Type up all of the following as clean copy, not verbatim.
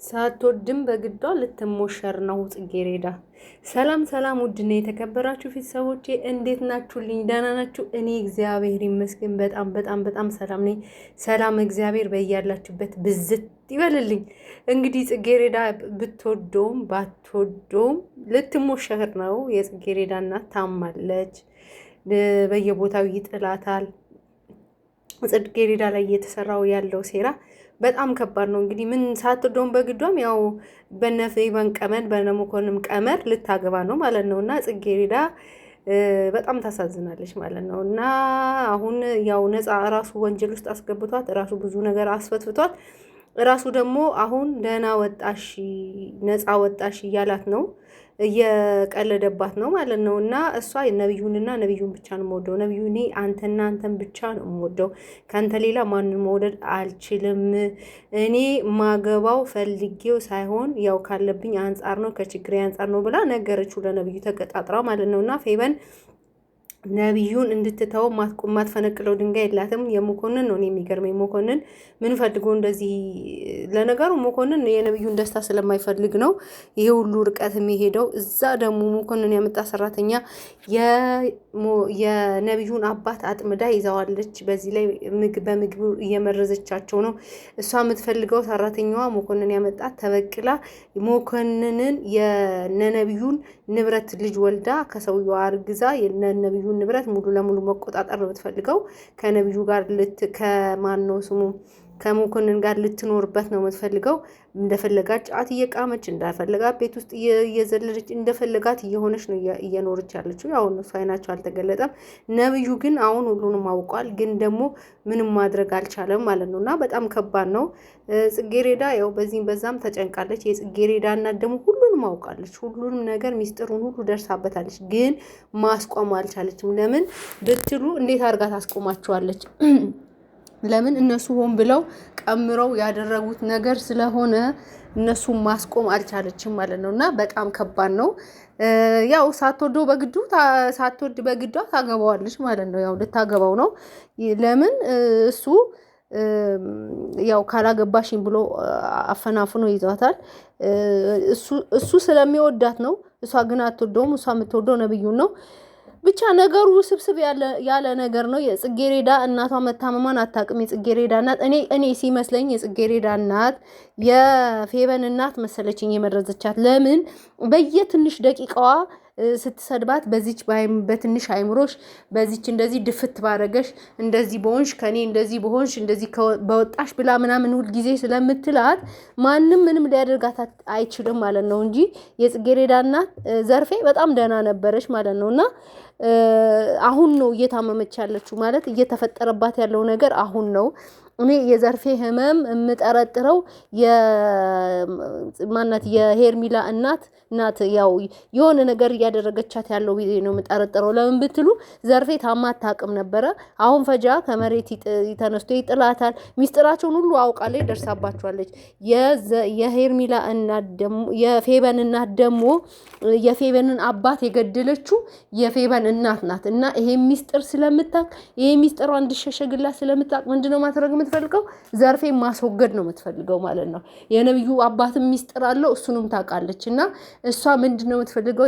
ሳትወድም በግዷ ልትሞሸር ነው ጽጌሬዳ። ሰላም ሰላም! ውድና የተከበራችሁ ቤተሰቦቼ እንዴት ናችሁልኝ? ደህና ናችሁ? እኔ እግዚአብሔር ይመስገን በጣም በጣም በጣም ሰላም ነኝ። ሰላም እግዚአብሔር በያላችሁበት ብዝት ይበልልኝ። እንግዲህ ጽጌሬዳ ብትወደውም ባትወደውም ልትሞሸር ነው። የጽጌሬዳ እናት ታማለች፣ በየቦታው ይጥላታል። ጽጌሬዳ ላይ እየተሰራው ያለው ሴራ በጣም ከባድ ነው። እንግዲህ ምን ሳትወደውም በግዷም ያው በነፌቨን ቀመር በነመኮንን ቀመር ልታገባ ነው ማለት ነው። እና ጽጌሬዳ በጣም ታሳዝናለች ማለት ነው። እና አሁን ያው ነፃ ራሱ ወንጀል ውስጥ አስገብቷት ራሱ ብዙ ነገር አስፈትፍቷት ራሱ ደግሞ አሁን ደህና ወጣሽ ነፃ ወጣሽ እያላት ነው፣ እየቀለደባት ነው ማለት ነው። እና እሷ ነብዩንና ነብዩን ብቻ ነው የምወደው፣ ነብዩ እኔ አንተና አንተን ብቻ ነው የምወደው፣ ከአንተ ሌላ ማንን መውደድ አልችልም። እኔ ማገባው ፈልጌው ሳይሆን ያው ካለብኝ አንጻር ነው፣ ከችግሬ አንጻር ነው ብላ ነገረችው ለነብዩ ተቀጣጥራ ማለት ነው። እና ፌቨን ነብዩን እንድትተው ማትፈነቅለው ድንጋይ የላትም። የመኮንን ነው የሚገርመኝ። መኮንን ምን ፈልጎ እንደዚህ? ለነገሩ መኮንን የነብዩን ደስታ ስለማይፈልግ ነው ይሄ ሁሉ ርቀት የሚሄደው። እዛ ደግሞ መኮንን ያመጣ ሰራተኛ የነብዩን አባት አጥምዳ ይዛዋለች። በዚህ ላይ በምግብ እየመረዘቻቸው ነው። እሷ የምትፈልገው ሰራተኛዋ መኮንን ያመጣት ተበቅላ መኮንንን የነነብዩን ንብረት ልጅ ወልዳ ከሰውየው አርግዛ የነነብዩ ንብረት ሙሉ ለሙሉ መቆጣጠር ነው የምትፈልገው። ከነብዩ ጋር ከማን ነው ስሙ ከመኮንን ጋር ልትኖርበት ነው የምትፈልገው። እንደፈለጋት ጫት እየቃመች እንደፈለጋት ቤት ውስጥ እየዘለለች እንደፈለጋት እየሆነች ነው እየኖረች ያለችው። ያው እነሱ አይናቸው አልተገለጠም። ነብዩ ግን አሁን ሁሉንም አውቋል፣ ግን ደግሞ ምንም ማድረግ አልቻለም ማለት ነው። እና በጣም ከባድ ነው። ጽጌሬዳ ያው በዚህም በዛም ተጨንቃለች። የጽጌሬዳ እናት ደግሞ ሁሉንም አውቃለች። ሁሉንም ነገር ሚስጥሩን ሁሉ ደርሳበታለች፣ ግን ማስቆም አልቻለችም። ለምን ብትሉ እንዴት አድርጋ ታስቆማቸዋለች? ለምን እነሱ ሆን ብለው ቀምረው ያደረጉት ነገር ስለሆነ እነሱ ማስቆም አልቻለችም ማለት ነው። እና በጣም ከባድ ነው። ያው ሳትወደው በግዱ ሳትወድ በግዷ ታገባዋለች ማለት ነው። ያው ልታገባው ነው። ለምን እሱ ያው ካላገባሽኝ ብሎ አፈናፍኖ ይዟታል። እሱ ስለሚወዳት ነው። እሷ ግን አትወደውም። እሷ የምትወደው ነብዩን ነው። ብቻ ነገሩ ስብስብ ያለ ነገር ነው። የጽጌሬዳ እናቷ መታመሟን አታውቅም። የጽጌሬዳ እናት እኔ ሲመስለኝ የጽጌሬዳ እናት የፌቨን እናት መሰለችኝ የመረዘቻት። ለምን በየትንሽ ደቂቃዋ ስትሰድባት በዚች በትንሽ አይምሮሽ በዚች እንደዚህ ድፍት ባረገሽ እንደዚህ በሆንሽ ከኔ እንደዚህ በሆንሽ እንደዚህ በወጣሽ ብላ ምናምን ሁል ጊዜ ስለምትላት ማንም ምንም ሊያደርጋት አይችልም ማለት ነው። እንጂ የጽጌሬዳ እናት ዘርፌ በጣም ደህና ነበረች ማለት ነው። እና አሁን ነው እየታመመች ያለችው ማለት እየተፈጠረባት ያለው ነገር አሁን ነው። እኔ የዘርፌ ህመም የምጠረጥረው ማናት የሄርሚላ እናት ናት። ያው የሆነ ነገር እያደረገቻት ያለው ቢዜ ነው የምጠረጥረው። ለምን ብትሉ ዘርፌ ታማ አታውቅም ነበረ። አሁን ፈጃ ከመሬት ተነስቶ ይጥላታል። ሚስጥራቸውን ሁሉ አውቃለች፣ ደርሳባቸዋለች። የሄርሚላ እናት ደግሞ የፌቨን እናት ደግሞ የፌቨንን አባት የገደለችው የፌቨን እናት ናት። እና ይሄ ሚስጥር ስለምታውቅ ይሄ ሚስጥሯ እንዲሸሸግላት ስለምታውቅ ምንድነው ማድረግ የምትፈልገው? ዘርፌ ማስወገድ ነው የምትፈልገው ማለት ነው። የነብዩ አባትም ሚስጥር አለው፣ እሱንም ታውቃለች። እና እሷ ምንድነው የምትፈልገው?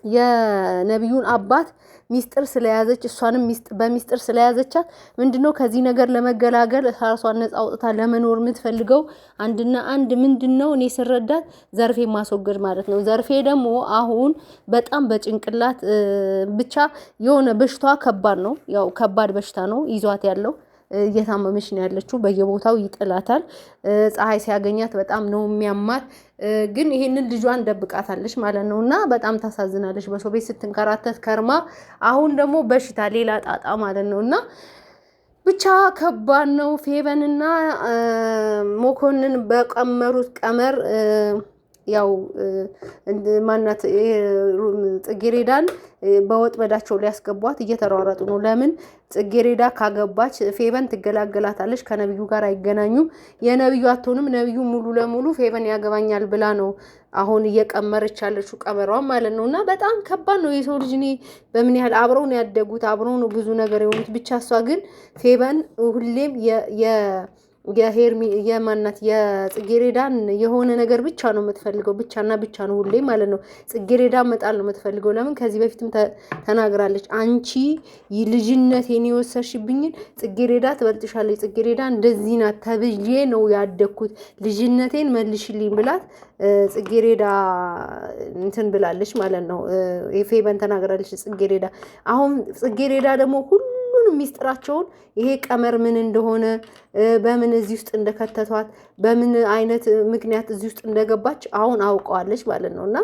የነብዩን አባት ሚስጥር ስለያዘች እሷንም በሚስጥር ስለያዘቻት ምንድነው ከዚህ ነገር ለመገላገል ራሷን ነፃ አውጥታ ለመኖር የምትፈልገው አንድና አንድ ምንድነው እኔ ስረዳት ዘርፌ ማስወገድ ማለት ነው። ዘርፌ ደግሞ አሁን በጣም በጭንቅላት ብቻ የሆነ በሽታዋ ከባድ ነው። ያው ከባድ በሽታ ነው ይዟት ያለው። እየታመመች ነው ያለችው። በየቦታው ይጥላታል። ፀሐይ ሲያገኛት በጣም ነው የሚያማት። ግን ይሄንን ልጇን ደብቃታለች ማለት ነው። እና በጣም ታሳዝናለች። በሰው ቤት ስትንከራተት ከርማ አሁን ደግሞ በሽታ ሌላ ጣጣ ማለት ነው። እና ብቻ ከባድ ነው። ፌቨንና መኮንን በቀመሩት ቀመር ያው ማናት ጽጌሬዳን በወጥመዳቸው ሊያስገቧት እየተሯሯጡ ነው። ለምን ጽጌሬዳ ካገባች ፌቨን ትገላገላታለች፣ ከነብዩ ጋር አይገናኙም። የነብዩ አትሆንም። ነብዩ ሙሉ ለሙሉ ፌቨን ያገባኛል ብላ ነው አሁን እየቀመረች ያለችው ቀመሯን ማለት ነው። እና በጣም ከባድ ነው። የሰው ልጅ እኔ በምን ያህል አብረው ነው ያደጉት፣ አብረው ነው ብዙ ነገር የሆኑት። ብቻ እሷ ግን ፌቨን ሁሌም የማናት የጽጌሬዳን የሆነ ነገር ብቻ ነው የምትፈልገው፣ ብቻና ብቻ ነው ሁሌ ማለት ነው። ጽጌሬዳ መጣል ነው የምትፈልገው። ለምን ከዚህ በፊትም ተናግራለች። አንቺ ልጅነቴን የወሰድሽብኝን ጽጌሬዳ ትበልጥሻለች፣ ጽጌሬዳ እንደዚህ ናት ተብዬ ነው ያደግኩት፣ ልጅነቴን መልሽልኝ ብላት ጽጌሬዳ እንትን ብላለች ማለት ነው። ፌበን ተናግራለች ጽጌሬዳ። አሁን ጽጌሬዳ ደግሞ ሁሉንም ሚስጥራቸውን ይሄ ቀመር ምን እንደሆነ በምን እዚህ ውስጥ እንደከተቷት በምን አይነት ምክንያት እዚህ ውስጥ እንደገባች አሁን አውቀዋለች ማለት ነው። እና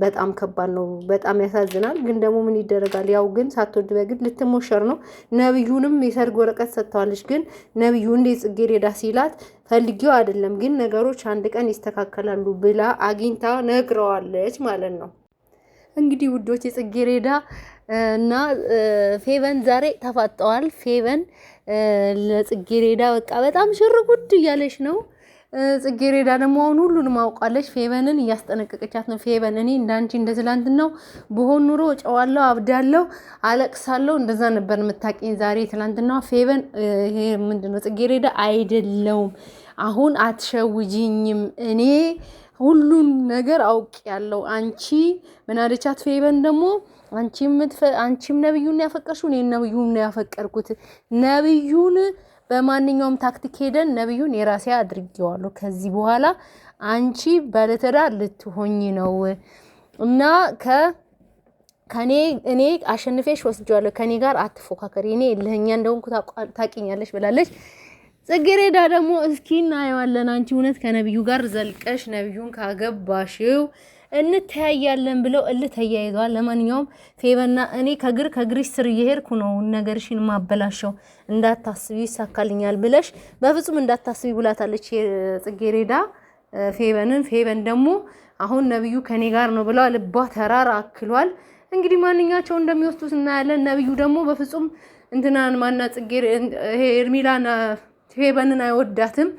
በጣም ከባድ ነው፣ በጣም ያሳዝናል። ግን ደግሞ ምን ይደረጋል? ያው ግን ሳትወድ በግድ ልትሞሸር ነው። ነብዩንም የሰርግ ወረቀት ሰጥተዋለች። ግን ነብዩ እንዴት ጽጌሬዳ ሲላት ፈልጊው አይደለም ግን ነገሮች አንድ ቀን ይስተካከላሉ ብላ አግኝታ ነግረዋለች ማለት ነው። እንግዲህ ውዶች የጽጌሬዳ እና ፌበን ዛሬ ተፋጠዋል። ፌበን ለጽጌሬዳ በቃ በጣም ሽርጉድ እያለች ነው። ጽጌሬዳ ደግሞ አሁን ሁሉንም አውቃለች። ፌበንን እያስጠነቀቀቻት ነው። ፌበን እኔ እንዳንቺ እንደ ትላንትናው ብሆን ኑሮ ጨዋለሁ፣ አብዳለሁ፣ አለቅሳለሁ እንደዛ ነበር የምታውቂኝ። ዛሬ ትላንትና ፌበን ይሄ ምንድነው ጽጌሬዳ አይደለውም፣ አሁን አትሸውጂኝም፣ እኔ ሁሉን ነገር አውቅ ያለው አንቺ ምን አለቻት? ፌበን ደግሞ አንቺም ነብዩን ያፈቀርሽው እኔ ነብዩን ያፈቀርኩት ነብዩን በማንኛውም ታክቲክ ሄደን ነብዩን የራሴ አድርጌዋለሁ። ከዚህ በኋላ አንቺ ባለትዳር ልትሆኚ ነው እና እኔ አሸንፌሽ ወስጃለሁ። ከኔ ጋር አትፎካከሪ፣ እኔ ለኛ እንደሆንኩ ታቂኛለሽ ብላለች። ጽጌሬዳ ደግሞ እስኪ እናየዋለን፣ አንቺ እውነት ከነብዩ ጋር ዘልቀሽ ነብዩን ካገባሽው እንተያያለን ብለው ተያይዘዋል። ለማንኛውም ፌበና እኔ ከግርሽ ስር እየሄድኩ ነው ነገርሽን ማበላሸው፣ እንዳታስቢ ይሳካልኛል ብለሽ በፍጹም እንዳታስቢ ብላታለች ጽጌሬዳ ፌበንን። ፌበን ደግሞ አሁን ነብዩ ከኔ ጋር ነው ብለው ልቧ ተራራ አክሏል። እንግዲህ ማንኛቸው እንደሚወስዱት እናያለን። ነብዩ ደግሞ በፍጹም እንትናን ማና ኤርሚላን ፌበንን አይወዳትም።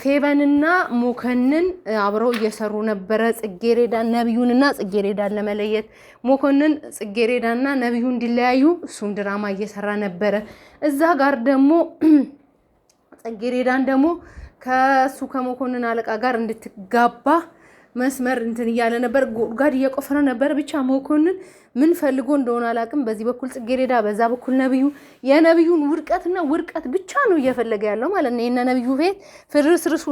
ፌበንና ሞከንን አብረው እየሰሩ ነበረ ጽጌሬዳን ነብዩንና ጽጌሬዳን ለመለየት። ሞከንን ጽጌሬዳና ነብዩ እንዲለያዩ እሱም ድራማ እየሰራ ነበረ። እዛ ጋር ደግሞ ጽጌሬዳን ደግሞ ከሱ ከሞከንን አለቃ ጋር እንድትጋባ መስመር እንትን እያለ ነበር፣ ጉድጓድ እየቆፈረ ነበር። ብቻ መኮንን ምን ፈልጎ እንደሆነ አላውቅም። በዚህ በኩል ጽጌሬዳ፣ በዛ በኩል ነብዩ። የነብዩን ውድቀት ብቻ ነው እየፈለገ ያለው ማለት ነው። የነ ነብዩ ቤት ፍርስርሱ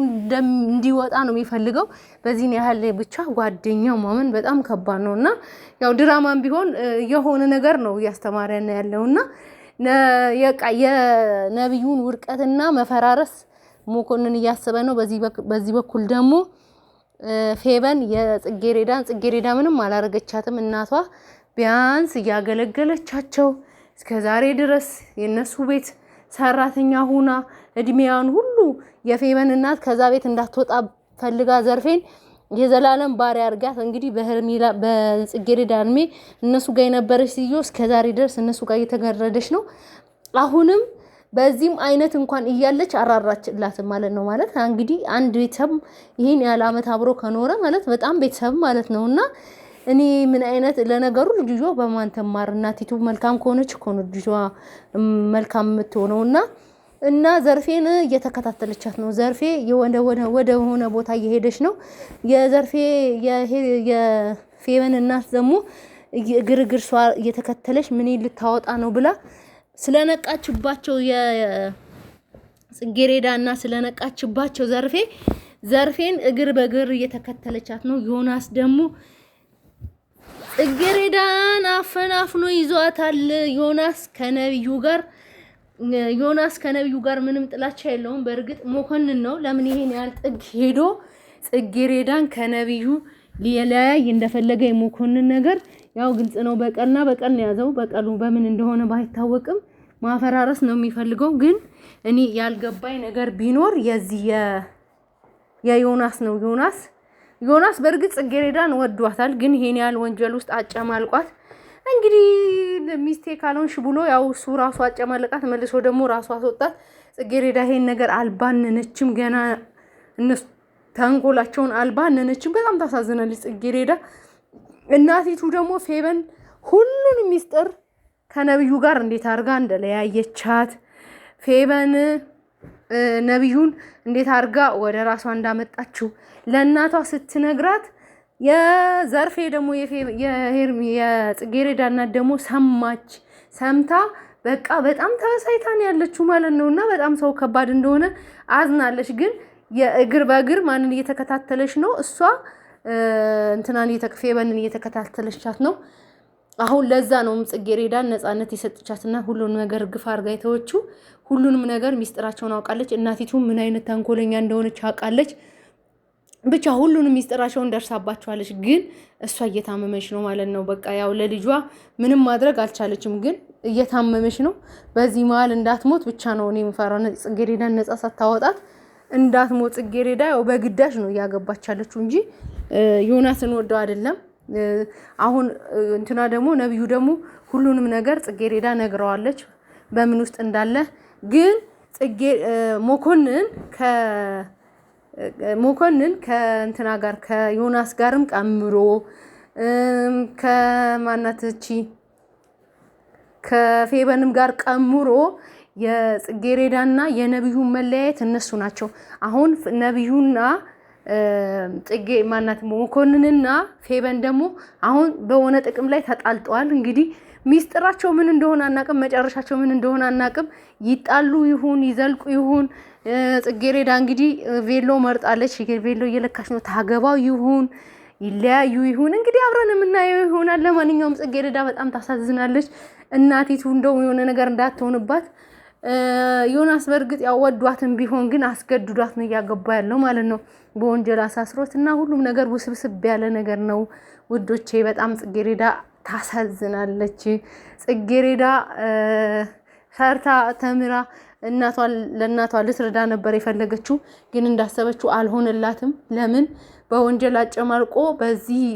እንዲወጣ ነው የሚፈልገው። በዚህን ያህል ብቻ ጓደኛው ማመን በጣም ከባድ ነውና ያው ድራማም ቢሆን የሆነ ነገር ነው እያስተማረን ያለውና የነብዩን ውድቀትና መፈራረስ መኮንን እያሰበ ነው። በዚህ በኩል ደግሞ ፌበን ጽጌሬዳ ምንም አላረገቻትም። እናቷ ቢያንስ እያገለገለቻቸው እስከዛሬ ድረስ የነሱ ቤት ሰራተኛ ሁና እድሜያን ሁሉ የፌበን እናት ከዛ ቤት እንዳትወጣ ፈልጋ ዘርፌን የዘላለም ባሪያ አርጋት። እንግዲህ በጽጌሬዳ እድሜ እነሱ ጋር የነበረች ሲዮ እስከዛሬ ድረስ እነሱ ጋር እየተገረደች ነው። አሁንም በዚህም አይነት እንኳን እያለች አራራችላት ማለት ነው። ማለት እንግዲህ አንድ ቤተሰብ ይሄን ያለ አመት አብሮ ከኖረ ማለት በጣም ቤተሰብ ማለት ነውና እኔ ምን አይነት ለነገሩ ልጅቷ በማን ተማር እናቲቱ መልካም ከሆነች ኮን ልጅቷ መልካም የምትሆነውና እና ዘርፌን እየተከታተለቻት ነው። ዘርፌ ወደ ሆነ ቦታ እየሄደች ነው። የዘርፌ የፌበን እናት ደግሞ ግርግርሷ እየተከተለች ምን ልታወጣ ነው ብላ ስለነቃችባቸው የጽጌሬዳ እና ስለነቃችባቸው ዘርፌን እግር በእግር እየተከተለቻት ነው። ዮናስ ደግሞ ጽጌሬዳን አፈናፍኖ ይዟታል። ዮናስ ከነብዩ ጋር ምንም ጥላቻ የለውም። በእርግጥ መኮንን ነው። ለምን ይሄን ያህል ጥግ ሄዶ ጽጌሬዳን ከነብዩ ሊለያይ እንደፈለገ የመኮንን ነገር ያው ግልጽ ነው። በቀን ያዘው። በቀሉ በምን እንደሆነ ባይታወቅም ማፈራረስ ነው የሚፈልገው። ግን እኔ ያልገባኝ ነገር ቢኖር የዚህ የዮናስ ነው። ዮናስ በእርግጥ ጽጌሬዳን ወዷታል። ግን ይሄን ያህል ወንጀል ውስጥ አጨማልቋት እንግዲህ ሚስቴ ካልሆንሽ ብሎ ያው እሱ ራሱ አጨማለቃት። መልሶ ደግሞ ራሱ አስወጣት። ጽጌሬዳ ይሄን ነገር አልባነነችም። ገና እነሱ ተንኮላቸውን አልባነነችም። በጣም ታሳዝናለች ጽጌሬዳ። እናቲቱ ደግሞ ፌበን ሁሉን ሚስጥር ከነብዩ ጋር እንዴት አርጋ እንደለያየቻት ፌበን ነብዩን እንዴት አድርጋ ወደ ራሷ እንዳመጣችው ለእናቷ ስትነግራት የዘርፌ ደግሞ የጽጌረዳ እናት ደግሞ ሰምታ በቃ በጣም ተበሳይታን ያለችው ማለት ነው። እና በጣም ሰው ከባድ እንደሆነ አዝናለች። ግን የእግር በእግር ማንን እየተከታተለች ነው? እሷ እንትናን ፌበንን እየተከታተለቻት ነው። አሁን ለዛ ነው ጽጌረዳን ነፃነት የሰጠቻትና ሁሉንም ነገር ግፋ አርጋ የተወችው። ሁሉንም ነገር ሚስጥራቸውን አውቃለች። እናቲቱ ምን አይነት ተንኮለኛ እንደሆነች አውቃለች። ብቻ ሁሉንም ሚስጥራቸውን ደርሳባቸዋለች። ግን እሷ እየታመመች ነው ማለት ነው። በቃ ያው ለልጇ ምንም ማድረግ አልቻለችም፣ ግን እየታመመች ነው። በዚህ መሀል እንዳትሞት ብቻ ነው እኔ የምፈራው። ጽጌረዳን ነፃ ሳታወጣት እንዳትሞት። ጽጌረዳ ያው በግዳጅ ነው እያገባች ያለችው እንጂ ዮናስን ወደው አይደለም። አሁን እንትና ደግሞ ነብዩ ደግሞ ሁሉንም ነገር ጽጌረዳ ነግረዋለች በምን ውስጥ እንዳለ። ግን መኮንን ከእንትና ጋር ከዮናስ ጋርም ቀምሮ ከማናትቺ ከፌበንም ጋር ቀምሮ የጽጌረዳና የነብዩ መለያየት እነሱ ናቸው። አሁን ነብዩና መኮንንና ፌበን ደግሞ አሁን በሆነ ጥቅም ላይ ተጣልጠዋል። እንግዲህ ሚስጥራቸው ምን እንደሆነ አናቅም፣ መጨረሻቸው ምን እንደሆነ አናቅም። ይጣሉ ይሁን ይዘልቁ ይሁን ጽጌረዳ እንግዲህ ቬሎ መርጣለች። ቬሎ እየለካች ነው። ታገባው ይሁን ይለያዩ ይሁን እንግዲህ አብረን የምናየው ይሆናል። ለማንኛውም ጽጌረዳ በጣም ታሳዝናለች። እናቲቱ እንደው የሆነ ነገር እንዳትሆንባት ዮናስ በእርግጥ ያው ወዷትም ቢሆን ግን አስገድዷት ነው እያገባ ያለው ማለት ነው። በወንጀል አሳስሮት እና ሁሉም ነገር ውስብስብ ያለ ነገር ነው ውዶቼ። በጣም ጽጌረዳ ታሳዝናለች። ጽጌረዳ ሰርታ ተምራ ለእናቷ ልትረዳ ነበር የፈለገችው፣ ግን እንዳሰበችው አልሆነላትም። ለምን በወንጀል አጨማልቆ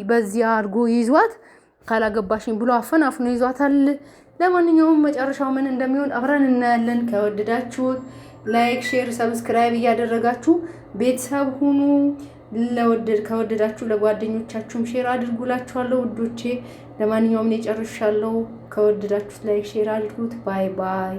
በዚህ አድርጎ ይዟት ካላገባሽኝ ብሎ አፈናፍኖ ይዟታል። ለማንኛውም መጨረሻው ምን እንደሚሆን አብረን እናያለን። ከወደዳችሁት ላይክ፣ ሼር፣ ሰብስክራይብ እያደረጋችሁ ቤተሰብ ሁኑ። ከወደዳችሁ ለጓደኞቻችሁም ሼር አድርጉላችኋለሁ ውዶቼ። ለማንኛውም እኔ ጨርሻለሁ። ከወደዳችሁት ላይክ ሼር አድርጉት። ባይ ባይ።